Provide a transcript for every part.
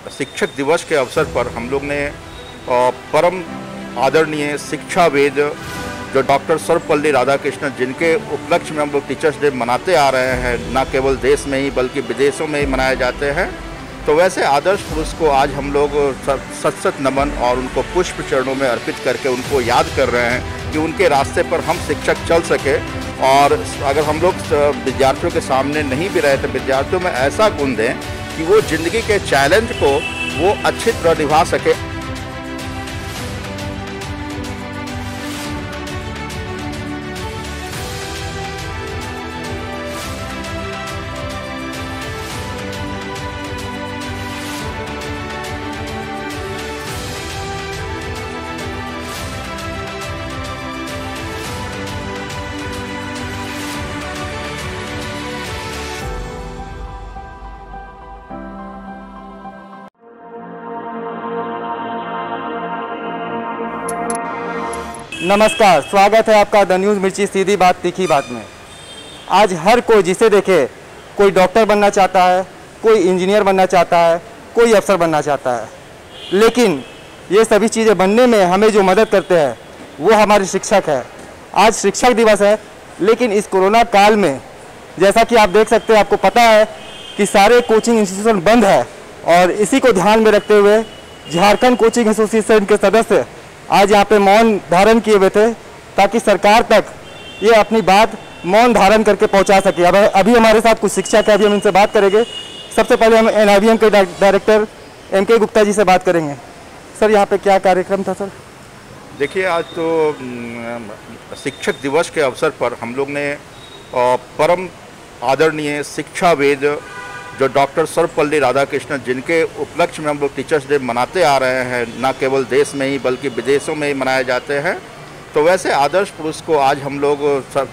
शिक्षक दिवस के अवसर पर हम लोग ने परम आदरणीय शिक्षावेद जो डॉक्टर सर्वपल्ली राधाकृष्णन, जिनके उपलक्ष्य में हम लोग टीचर्स डे मनाते आ रहे हैं, न केवल देश में ही बल्कि विदेशों में ही मनाए जाते हैं। तो वैसे आदर्श पुरुष को आज हम लोग सत नमन और उनको पुष्प चरणों में अर्पित करके उनको याद कर रहे हैं कि उनके रास्ते पर हम शिक्षक चल सके। और अगर हम लोग विद्यार्थियों के सामने नहीं भी रहे तो विद्यार्थियों में ऐसा गुण दें कि वो ज़िंदगी के चैलेंज को वो अच्छी तरह निभा सके। नमस्कार, स्वागत है आपका द न्यूज़ मिर्ची सीधी बात तीखी बात में। आज हर कोई जिसे देखे, कोई डॉक्टर बनना चाहता है, कोई इंजीनियर बनना चाहता है, कोई अफसर बनना चाहता है, लेकिन ये सभी चीज़ें बनने में हमें जो मदद करते हैं वो हमारे शिक्षक है। आज शिक्षक दिवस है, लेकिन इस कोरोना काल में जैसा कि आप देख सकते हैं, आपको पता है कि सारे कोचिंग इंस्टीट्यूशन बंद है और इसी को ध्यान में रखते हुए झारखंड कोचिंग एसोसिएशन के सदस्य आज यहाँ पे मौन धारण किए हुए थे ताकि सरकार तक ये अपनी बात मौन धारण करके पहुँचा सके। अब अभी हमारे साथ कुछ शिक्षक है, अभी हम इनसे बात करेंगे। सबसे पहले हम NIVM के डायरेक्टर MK गुप्ता जी से बात करेंगे। सर, यहाँ पे क्या कार्यक्रम था सर? देखिए, आज तो शिक्षक दिवस के अवसर पर हम लोग ने परम आदरणीय शिक्षावेद जो डॉक्टर सर्वपल्ली राधाकृष्णन, जिनके उपलक्ष्य में हम लोग टीचर्स डे मनाते आ रहे हैं, न केवल देश में ही बल्कि विदेशों में ही मनाए जाते हैं। तो वैसे आदर्श पुरुष को आज हम लोग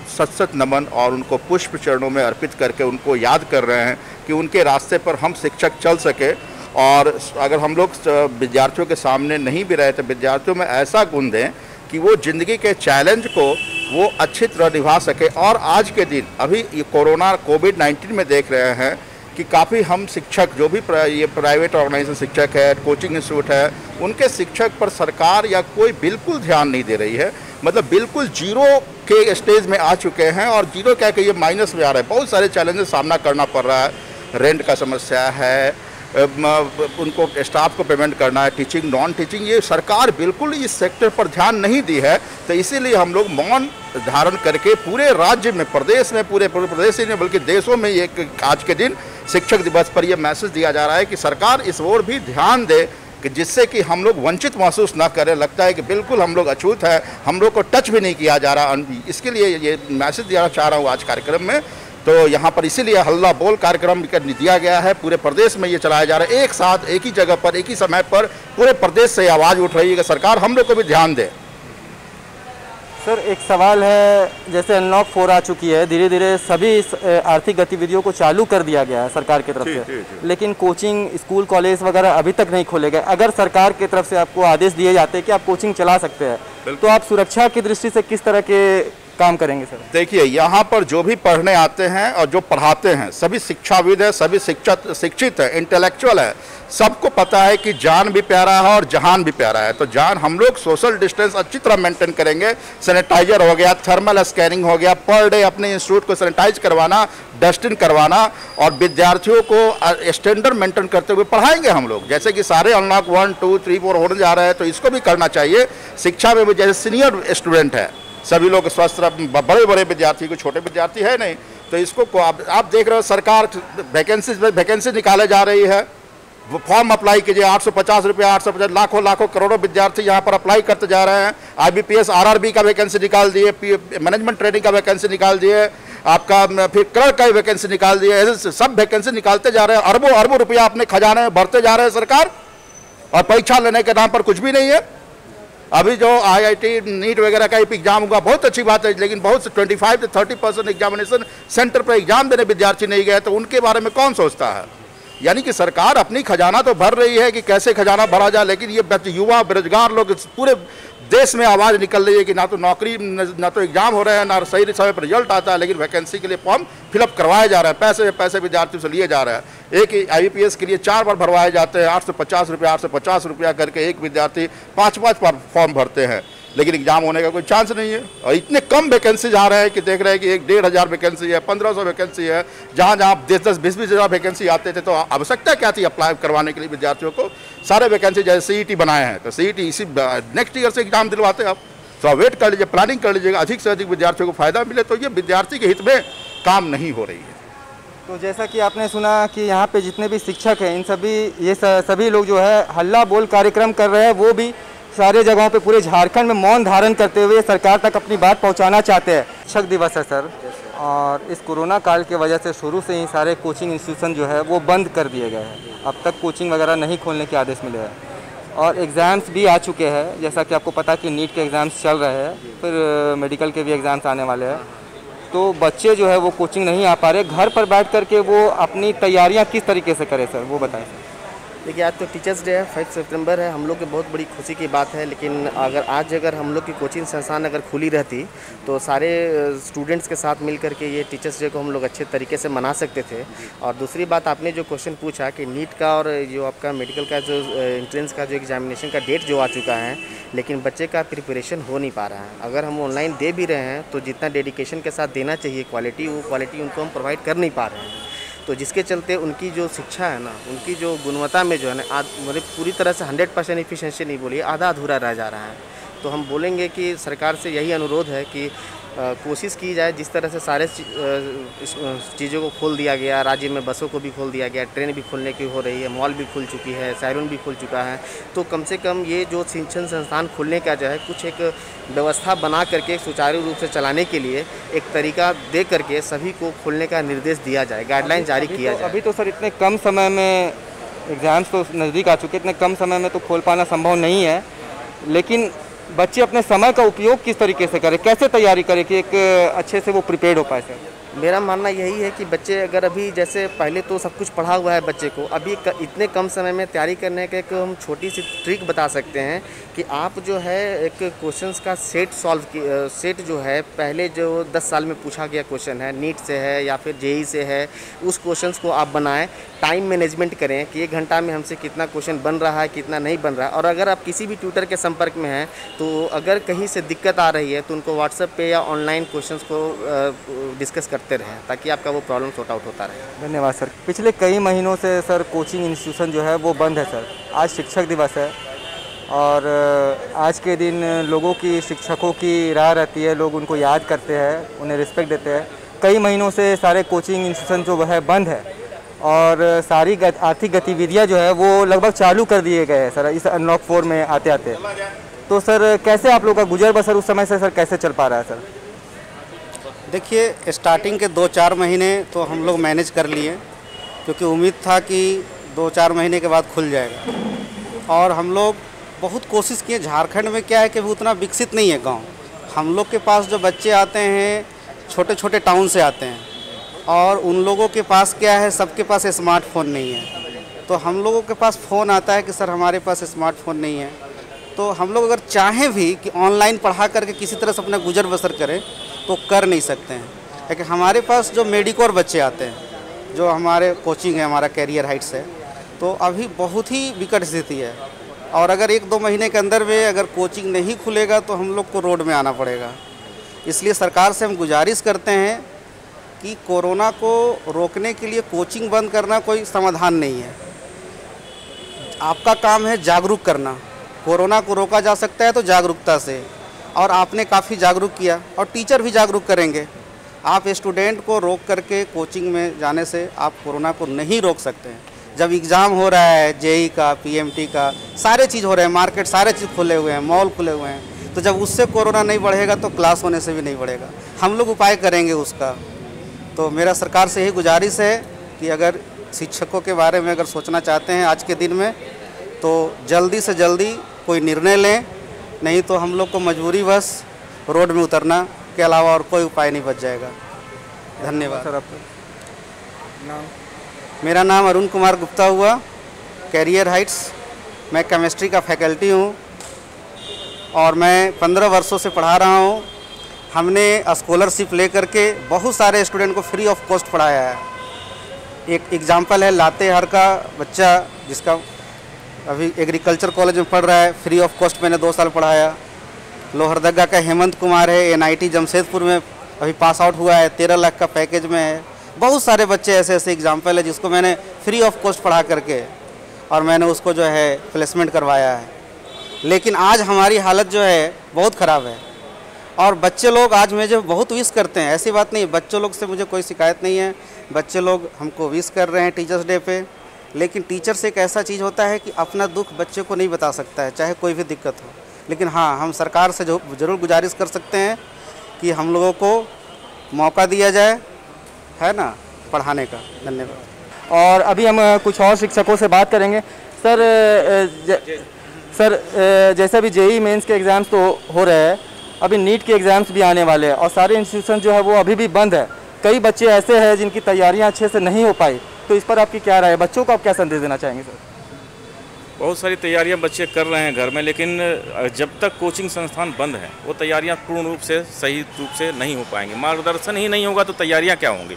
सत नमन और उनको पुष्प चरणों में अर्पित करके उनको याद कर रहे हैं कि उनके रास्ते पर हम शिक्षक चल सके। और अगर हम लोग विद्यार्थियों के सामने नहीं भी रहे तो विद्यार्थियों में ऐसा गुण दें कि वो ज़िंदगी के चैलेंज को वो अच्छी तरह निभा सके। और आज के दिन अभी ये कोविड-19 में देख रहे हैं कि काफ़ी हम शिक्षक जो भी ये प्राइवेट ऑर्गेनाइजेशन शिक्षक है, कोचिंग इंस्टीट्यूट है, उनके शिक्षक पर सरकार या कोई बिल्कुल ध्यान नहीं दे रही है। मतलब बिल्कुल जीरो के स्टेज में आ चुके हैं और जीरो क्या कहिए माइनस में आ रहा है। बहुत सारे चैलेंजेस सामना करना पड़ रहा है। रेंट का समस्या है, उनको स्टाफ को पेमेंट करना है, टीचिंग नॉन टीचिंग, ये सरकार बिल्कुल इस सेक्टर पर ध्यान नहीं दी है। तो इसीलिए हम लोग मौन धारण करके पूरे राज्य में, प्रदेश में, पूरे प्रदेश ही नहीं बल्कि देशों में ये आज के दिन शिक्षक दिवस पर यह मैसेज दिया जा रहा है कि सरकार इस ओर भी ध्यान दे कि जिससे कि हम लोग वंचित महसूस ना करें। लगता है कि बिल्कुल हम लोग अछूत है, हम लोग को टच भी नहीं किया जा रहा। इसके लिए ये मैसेज देना चाह रहा हूँ आज कार्यक्रम में। तो यहाँ पर इसीलिए हल्ला बोल कार्यक्रम दिया गया है। पूरे प्रदेश में ये चलाया जा रहा है, एक साथ एक ही जगह पर एक ही समय पर पूरे प्रदेश से आवाज़ उठ रही है कि सरकार हम लोग को भी ध्यान दे। सर, एक सवाल है, जैसे अनलॉक 4 आ चुकी है, धीरे धीरे सभी आर्थिक गतिविधियों को चालू कर दिया गया है सरकार की तरफ से, लेकिन कोचिंग, स्कूल, कॉलेज वगैरह अभी तक नहीं खोले गए। अगर सरकार की तरफ से आपको आदेश दिए जाते हैं कि आप कोचिंग चला सकते हैं, तो आप सुरक्षा की दृष्टि से किस तरह के काम करेंगे सर? देखिए, यहाँ पर जो भी पढ़ने आते हैं और जो पढ़ाते हैं सभी शिक्षाविद है, सभी शिक्षित है, इंटेलेक्चुअल है। सबको पता है कि जान भी प्यारा है और जहान भी प्यारा है। तो जान हम लोग सोशल डिस्टेंस अच्छी तरह मेंटेन करेंगे। सैनिटाइजर हो गया, थर्मल स्कैनिंग हो गया, पर डे अपने इंस्टीट्यूट को सैनिटाइज करवाना, डस्टिंग करवाना और विद्यार्थियों को स्टैंडर्ड मेंटेन करते हुए पढ़ाएंगे हम लोग। जैसे कि सारे अनलॉक 1, 2, 3, 4 होने जा रहे हैं, तो इसको भी करना चाहिए। शिक्षा में भी जैसे सीनियर स्टूडेंट है, सभी लोग स्वस्थ, बड़े बड़े विद्यार्थी, को छोटे विद्यार्थी है नहीं। तो इसको आप देख रहे हो, सरकार वैकेंसी निकाले जा रही है। वो फॉर्म अप्लाई कीजिए, 850 रुपया, 850, लाखों करोड़ों विद्यार्थी यहाँ पर अप्लाई करते जा रहे हैं। IBPS RRB का वैकेंसी निकाल दिए, मैनेजमेंट ट्रेनिंग का वैकेंसी निकाल दिए, आपका फिर क्लर्क का वैकेंसी निकाल दिए। ऐसे सब वैकेंसी निकालते जा रहे हैं। अरबों रुपया अपने खजाने में भरते जा रहे हैं सरकार, और परीक्षा लेने के नाम पर कुछ भी नहीं है। अभी जो IIT नीट वगैरह का एग्जाम हुआ, बहुत अच्छी बात है, लेकिन बहुत से 25 से 30% एग्जामिनेशन सेंटर पर एग्जाम देने विद्यार्थी नहीं गए, तो उनके बारे में कौन सोचता है? यानी कि सरकार अपनी खजाना तो भर रही है कि कैसे खजाना भरा जाए, लेकिन ये युवा बेरोजगार लोग पूरे देश में आवाज़ निकल रही है कि ना तो नौकरी, ना तो एग्जाम हो रहे हैं, ना सही समय पर रिजल्ट आता है, लेकिन वैकेंसी के लिए फॉर्म फिलअप करवाया जा रहा है, पैसे विद्यार्थियों से लिए जा रहे हैं। एक IBPS के लिए 4 बार भरवाए जाते हैं, 850 रुपया करके एक विद्यार्थी 5 बार फॉर्म भरते हैं, लेकिन एग्जाम होने का कोई चांस नहीं है। और इतने कम वैकेंसी आ रहे हैं कि देख रहे हैं कि 1,500 वैकेंसी है, 1500 वैकेंसी है, जहाँ 10-10, 20-20 हज़ार वैकेंसी आते थे तो आवश्यकता क्या थी अप्लाई करवाने के लिए विद्यार्थियों को? सारे वैकेंसी जैसे CET बनाए हैं तो CET इसी नेक्स्ट ईयर से एग्जाम दिलवाते हैं आप। तो वेट कर लीजिए, प्लानिंग कर लीजिएगा, अधिक से अधिक विद्यार्थियों को फायदा मिले। तो ये विद्यार्थी के हित में काम नहीं हो रही है। तो जैसा कि आपने सुना कि यहाँ पे जितने भी शिक्षक हैं, इन सभी लोग जो है हल्ला बोल कार्यक्रम कर रहे हैं, वो भी सारे जगहों पे पूरे झारखंड में मौन धारण करते हुए सरकार तक अपनी बात पहुंचाना चाहते हैं। शिक्षक दिवस है सर, और इस कोरोना काल की वजह से शुरू से ही सारे कोचिंग इंस्टीट्यूशन जो है वो बंद कर दिए गए हैं। अब तक कोचिंग वगैरह नहीं खोलने के आदेश मिले हैं, और एग्ज़ाम्स भी आ चुके हैं। जैसा कि आपको पता कि नीट के एग्ज़ाम्स चल रहे हैं, फिर मेडिकल के भी एग्ज़ाम्स आने वाले हैं। तो बच्चे जो है वो कोचिंग नहीं आ पा रहे, घर पर बैठ कर के वो अपनी तैयारियाँ किस तरीके से करें सर, वो बताएं सर। देखिए, आज तो टीचर्स डे है, 5 सितंबर है, हम लोग की बहुत बड़ी खुशी की बात है। लेकिन अगर हम लोग की कोचिंग संस्थान अगर खुली रहती तो सारे स्टूडेंट्स के साथ मिल करके ये टीचर्स डे को हम लोग अच्छे तरीके से मना सकते थे। और दूसरी बात, आपने जो क्वेश्चन पूछा कि नीट का और जो आपका मेडिकल का जो एंट्रेंस का जो एग्जामिनेशन का डेट जो आ चुका है, लेकिन बच्चे का प्रिपरेशन हो नहीं पा रहा है। अगर हम ऑनलाइन दे भी रहे हैं तो जितना डेडिकेशन के साथ देना चाहिए क्वालिटी, वो क्वालिटी उनको हम प्रोवाइड कर नहीं पा रहे हैं। तो जिसके चलते उनकी जो शिक्षा है ना, उनकी जो गुणवत्ता में जो है ना, मतलब पूरी तरह से 100% एफिशिएंसी नहीं बोलिए, आधा अधूरा रह जा रहा है। तो हम बोलेंगे कि सरकार से यही अनुरोध है कि कोशिश की जाए, जिस तरह से सारे चीज़ों को खोल दिया गया, राज्य में बसों को भी खोल दिया गया, ट्रेन भी खोलने की हो रही है, मॉल भी खुल चुकी है, सैलून भी खुल चुका है, तो कम से कम ये जो शिक्षण संस्थान खुलने का जो है कुछ एक व्यवस्था बना करके सुचारू रूप से चलाने के लिए एक तरीका दे करके सभी को खोलने का निर्देश दिया जाए, गाइडलाइन जारी किया जाए। अभी तो सर इतने कम समय में एग्ज़ाम्स तो नज़दीक आ चुके, इतने कम समय में तो खोल पाना संभव नहीं है, लेकिन बच्चे अपने समय का उपयोग किस तरीके से करें, कैसे तैयारी करें कि एक अच्छे से वो प्रिपेयर्ड हो पाए सर? मेरा मानना यही है कि बच्चे अगर अभी जैसे पहले तो सब कुछ पढ़ा हुआ है बच्चे को, अभी इतने कम समय में तैयारी करने का एक हम छोटी सी ट्रिक बता सकते हैं कि आप जो है एक क्वेश्चंस का सेट जो है, पहले जो 10 साल में पूछा गया क्वेश्चन है, नीट से है या फिर JEE से है, उस क्वेश्चंस को आप बनाएं, टाइम मैनेजमेंट करें कि 1 घंटा में हमसे कितना क्वेश्चन बन रहा है, कितना नहीं बन रहा है। और अगर आप किसी भी ट्यूटर के संपर्क में हैं तो अगर कहीं से दिक्कत आ रही है तो उनको व्हाट्सएप पे या ऑनलाइन क्वेश्चंस को डिस्कस करते रहें, ताकि आपका वो प्रॉब्लम सॉर्ट आउट होता रहे। धन्यवाद सर। पिछले कई महीनों से सर कोचिंग इंस्टीट्यूशन जो है वो बंद है सर। आज शिक्षक दिवस है, और आज के दिन लोगों की, शिक्षकों की राह रहती है, लोग उनको याद करते हैं, उन्हें रिस्पेक्ट देते हैं। कई महीनों से सारे कोचिंग इंस्टीट्यूशन जो है बंद है, और सारी आर्थिक गतिविधियां जो है वो लगभग चालू कर दिए गए हैं सर इस अनलॉक 4 में आते आते। तो सर कैसे आप लोग का गुजर बसर उस समय से सर कैसे चल पा रहा है सर? देखिए, स्टार्टिंग के 2-4 महीने तो हम लोग मैनेज कर लिए, क्योंकि उम्मीद था कि 2-4 महीने के बाद खुल जाएगा। और हम लोग बहुत कोशिश किए। झारखंड में क्या है कि उतना विकसित नहीं है गांव। हम लोग के पास जो बच्चे आते हैं छोटे छोटे टाउन से आते हैं, और उन लोगों के पास क्या है, सबके पास स्मार्टफोन नहीं है। तो हम लोगों के पास फ़ोन आता है कि सर हमारे पास स्मार्टफोन नहीं है। तो हम लोग अगर चाहें भी कि ऑनलाइन पढ़ा करके किसी तरह से अपना गुजर बसर करें तो कर नहीं सकते हैं। लेकिन हमारे पास जो मेडिकोर बच्चे आते हैं, जो हमारे कोचिंग है, हमारा कैरियर हाइट्स है, तो अभी बहुत ही विकट स्थिति है। और अगर 1-2 महीने के अंदर में अगर कोचिंग नहीं खुलेगा तो हम लोग को रोड में आना पड़ेगा। इसलिए सरकार से हम गुजारिश करते हैं कि कोरोना को रोकने के लिए कोचिंग बंद करना कोई समाधान नहीं है। आपका काम है जागरूक करना। कोरोना को रोका जा सकता है तो जागरूकता से, और आपने काफ़ी जागरूक किया, और टीचर भी जागरूक करेंगे। आप स्टूडेंट को रोक करके कोचिंग में जाने से आप कोरोना को नहीं रोक सकते हैं। जब एग्ज़ाम हो रहा है, JEE का, PMT का, सारे चीज़ हो रहे हैं, मार्केट सारे चीज़ खुले हुए हैं, मॉल खुले हुए हैं, तो जब उससे कोरोना नहीं बढ़ेगा तो क्लास होने से भी नहीं बढ़ेगा। हम लोग उपाय करेंगे उसका। तो मेरा सरकार से यही गुजारिश है कि अगर शिक्षकों के बारे में अगर सोचना चाहते हैं आज के दिन में, तो जल्दी से जल्दी कोई निर्णय लें, नहीं तो हम लोग को मजबूरी बस रोड में उतरना के अलावा और कोई उपाय नहीं बच जाएगा। धन्यवाद सर। आपका नाम? मेरा नाम अरुण कुमार गुप्ता हुआ, कैरियर हाइट्स। मैं केमिस्ट्री का फैकल्टी हूँ, और मैं 15 वर्षों से पढ़ा रहा हूँ। हमने स्कॉलरशिप ले करके बहुत सारे स्टूडेंट को फ्री ऑफ कॉस्ट पढ़ाया है। एक एग्जाम्पल है लातेहार का बच्चा जिसका अभी एग्रीकल्चर कॉलेज में पढ़ रहा है, फ्री ऑफ कॉस्ट मैंने 2 साल पढ़ाया। लोहरदगा का हेमंत कुमार है, NIT जमशेदपुर में अभी पास आउट हुआ है, 13 लाख का पैकेज में है। बहुत सारे बच्चे ऐसे ऐसे एग्जाम्पल है जिसको मैंने फ्री ऑफ कॉस्ट पढ़ा करके और मैंने उसको जो है प्लेसमेंट करवाया है। लेकिन आज हमारी हालत जो है बहुत ख़राब है और बच्चे लोग आज मुझे बहुत विश करते हैं। ऐसी बात नहीं, बच्चों लोग से मुझे कोई शिकायत नहीं है। बच्चे लोग हमको विश कर रहे हैं टीचर्स डे पे। लेकिन टीचर्स एक ऐसा चीज़ होता है कि अपना दुख बच्चे को नहीं बता सकता है, चाहे कोई भी दिक्कत हो। लेकिन हाँ, हम सरकार से ज़रूर गुजारिश कर सकते हैं कि हम लोगों को मौका दिया जाए, है ना, पढ़ाने का। धन्यवाद। और अभी हम कुछ और शिक्षकों से बात करेंगे। सर, जैसे अभी JEE मेंस के एग्ज़ाम्स तो हो रहे हैं, अभी नीट के एग्ज़ाम्स भी आने वाले हैं और सारे इंस्टीट्यूशन जो है वो अभी भी बंद है। कई बच्चे ऐसे हैं जिनकी तैयारियां अच्छे से नहीं हो पाई, तो इस पर आपकी क्या राय है? बच्चों को आप क्या संदेश देना चाहेंगे सर? बहुत सारी तैयारियां बच्चे कर रहे हैं घर में, लेकिन जब तक कोचिंग संस्थान बंद हैं वो तैयारियां पूर्ण रूप से सही रूप से नहीं हो पाएंगी। मार्गदर्शन ही नहीं होगा तो तैयारियां क्या होंगी?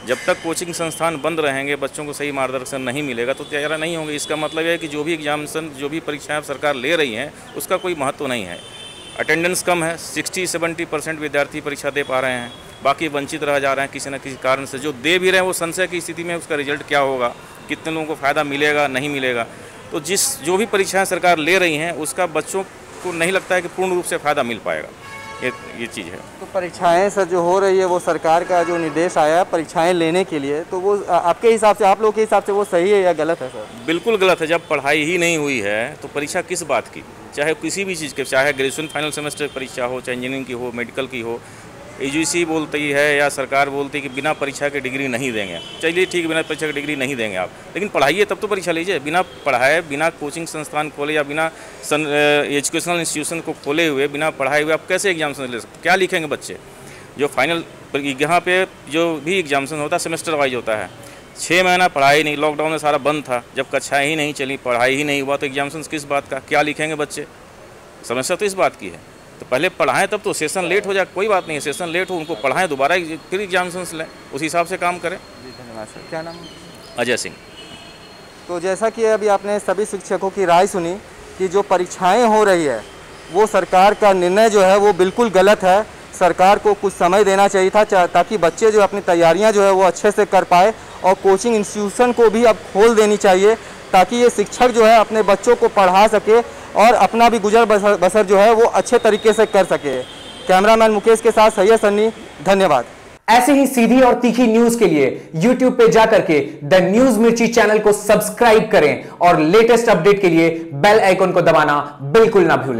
जब तक कोचिंग संस्थान बंद रहेंगे, बच्चों को सही मार्गदर्शन नहीं मिलेगा तो तैयारियां नहीं होंगी। इसका मतलब है कि जो भी एग्जामिनेशन, जो भी परीक्षाएं सरकार ले रही हैं उसका कोई महत्व नहीं है। अटेंडेंस कम है, 60-70% विद्यार्थी परीक्षा दे पा रहे हैं, बाकी वंचित रह जा रहे हैं किसी न किसी कारण से। जो दे भी रहे हैं वो संशय की स्थिति में उसका रिजल्ट क्या होगा, कितने लोगों को फ़ायदा मिलेगा नहीं मिलेगा। तो जो भी परीक्षाएं सरकार ले रही हैं उसका बच्चों को नहीं लगता है कि पूर्ण रूप से फ़ायदा मिल पाएगा। ये चीज़ है। तो परीक्षाएं सर जो हो रही है वो सरकार का जो निर्देश आया परीक्षाएं लेने के लिए, तो वो आपके हिसाब से, आप लोगों के हिसाब से वो सही है या गलत है सर? बिल्कुल गलत है। जब पढ़ाई ही नहीं हुई है तो परीक्षा किस बात की? चाहे किसी भी चीज़ के, चाहे ग्रेजुएशन फाइनल सेमेस्टर की परीक्षा हो, चाहे इंजीनियरिंग की हो, मेडिकल की हो, UGC बोलती है या सरकार बोलती है कि बिना परीक्षा के डिग्री नहीं देंगे। चलिए ठीक है, बिना परीक्षा की डिग्री नहीं देंगे आप, लेकिन पढ़ाइए तब तो परीक्षा लीजिए। बिना पढ़ाए, बिना कोचिंग संस्थान खोले या बिना एजुकेशनल इंस्टीट्यूशन को खोले हुए, बिना पढ़ाए हुए आप कैसे एग्जामिनेशन ले सकते? क्या लिखेंगे बच्चे? जो फाइनल यहाँ पे जो भी एग्जामिनेशन होता है सेमेस्टर वाइज होता है। 6 महीना पढ़ाई नहीं, लॉकडाउन में सारा बंद था, जब कक्षाएँ ही नहीं चली, पढ़ाई ही नहीं हुआ तो एग्जामिनेशन किस बात का? क्या लिखेंगे बच्चे? समस्या तो इस बात की है। तो पहले पढ़ाएं तब तो। सेशन लेट हो जाए कोई बात नहीं है, सेशन लेट हो उनको पढ़ाएं, दोबारा फिर एग्जामिनेशन लें, उस हिसाब से काम करें। जी धन्यवाद सर। क्या नाम है? अजय सिंह। तो जैसा कि अभी आपने सभी शिक्षकों की राय सुनी कि जो परीक्षाएं हो रही है वो सरकार का निर्णय जो है वो बिल्कुल गलत है। सरकार को कुछ समय देना चाहिए था ताकि बच्चे जो अपनी तैयारियां जो है वो अच्छे से कर पाए, और कोचिंग इंस्टीट्यूशन को भी अब खोल देनी चाहिए ताकि ये शिक्षक जो है अपने बच्चों को पढ़ा सके और अपना भी गुजर बसर जो है वो अच्छे तरीके से कर सके। कैमरामैन मुकेश के साथ सैयद सन्नी, धन्यवाद। ऐसे ही सीधी और तीखी न्यूज के लिए YouTube पे जाकर के द न्यूज मिर्ची चैनल को सब्सक्राइब करें और लेटेस्ट अपडेट के लिए बेल आइकॉन को दबाना बिल्कुल ना भूलें।